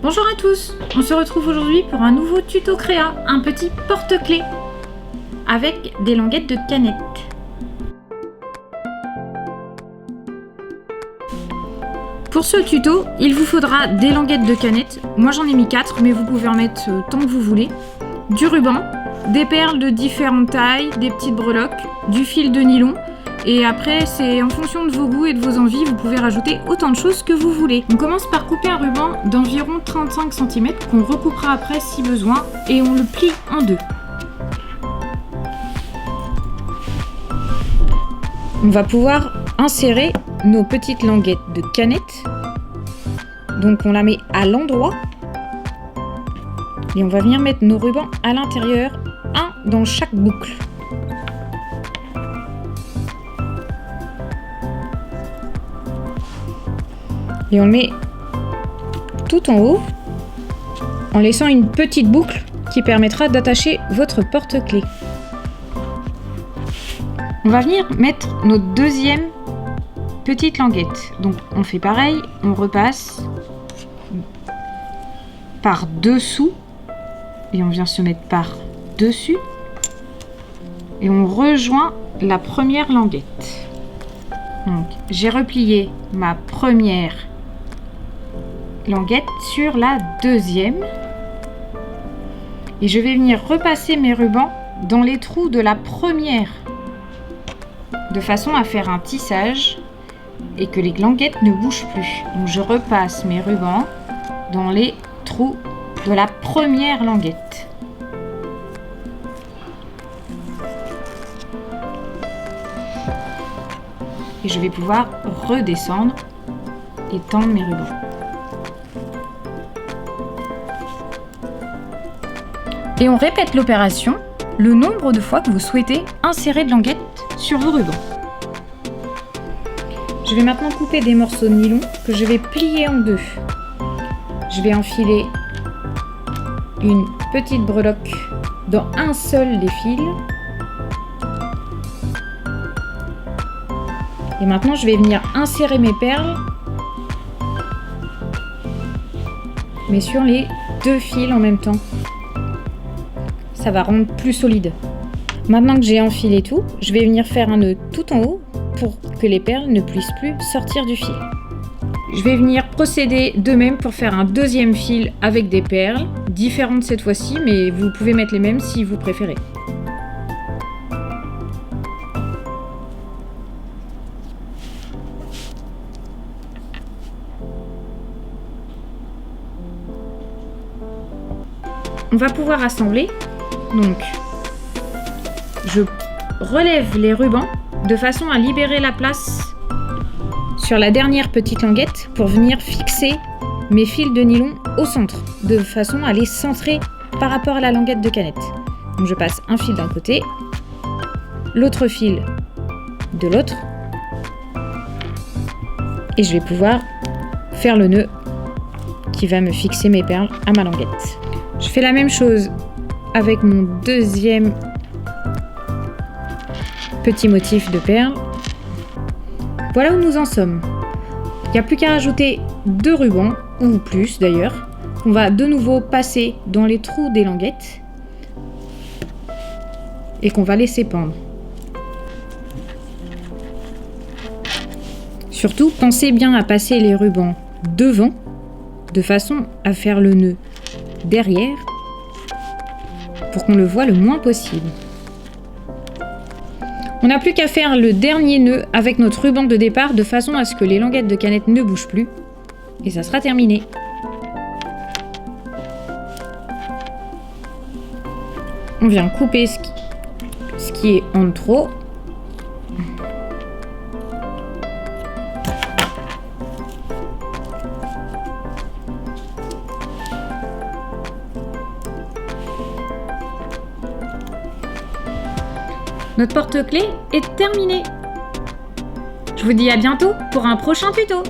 Bonjour à tous, on se retrouve aujourd'hui pour un nouveau tuto créa, un petit porte-clés avec des languettes de canettes. Pour ce tuto, il vous faudra des languettes de canettes, moi j'en ai mis 4 mais vous pouvez en mettre tant que vous voulez, du ruban, des perles de différentes tailles, des petites breloques, du fil de nylon. Et après, c'est en fonction de vos goûts et de vos envies, vous pouvez rajouter autant de choses que vous voulez. On commence par couper un ruban d'environ 35 cm qu'on recoupera après si besoin et on le plie en deux. On va pouvoir insérer nos petites languettes de canettes. Donc on la met à l'endroit et on va venir mettre nos rubans à l'intérieur, un dans chaque boucle. Et on le met tout en haut en laissant une petite boucle qui permettra d'attacher votre porte-clés. On va venir mettre notre deuxième petite languette. Donc on fait pareil, on repasse par dessous et on vient se mettre par dessus et on rejoint la première languette. Donc j'ai replié ma première languette sur la deuxième et je vais venir repasser mes rubans dans les trous de la première de façon à faire un tissage et que les languettes ne bougent plus. Donc je repasse mes rubans dans les trous de la première languette. Et je vais pouvoir redescendre et tendre mes rubans. Et on répète l'opération le nombre de fois que vous souhaitez insérer de languettes sur vos rubans. Je vais maintenant couper des morceaux de nylon que je vais plier en deux. Je vais enfiler une petite breloque dans un seul des fils. Et maintenant je vais venir insérer mes perles, mais sur les deux fils en même temps. Ça va rendre plus solide. Maintenant que j'ai enfilé tout, je vais venir faire un nœud tout en haut pour que les perles ne puissent plus sortir du fil. Je vais venir procéder de même pour faire un deuxième fil avec des perles, différentes cette fois-ci, mais vous pouvez mettre les mêmes si vous préférez. On va pouvoir assembler. Donc, je relève les rubans de façon à libérer la place sur la dernière petite languette pour venir fixer mes fils de nylon au centre, de façon à les centrer par rapport à la languette de canette. Donc je passe un fil d'un côté, l'autre fil de l'autre, et je vais pouvoir faire le nœud qui va me fixer mes perles à ma languette. Je fais la même chose avec mon deuxième petit motif de perles. Voilà où nous en sommes. Il n'y a plus qu'à rajouter 2 rubans, ou plus d'ailleurs. On va de nouveau passer dans les trous des languettes et qu'on va laisser pendre. Surtout, pensez bien à passer les rubans devant de façon à faire le nœud derrière pour qu'on le voit le moins possible. On n'a plus qu'à faire le dernier nœud avec notre ruban de départ de façon à ce que les languettes de canette ne bougent plus et ça sera terminé. On vient couper ce qui est en trop. Notre porte-clés est terminé. Je vous dis à bientôt pour un prochain tuto.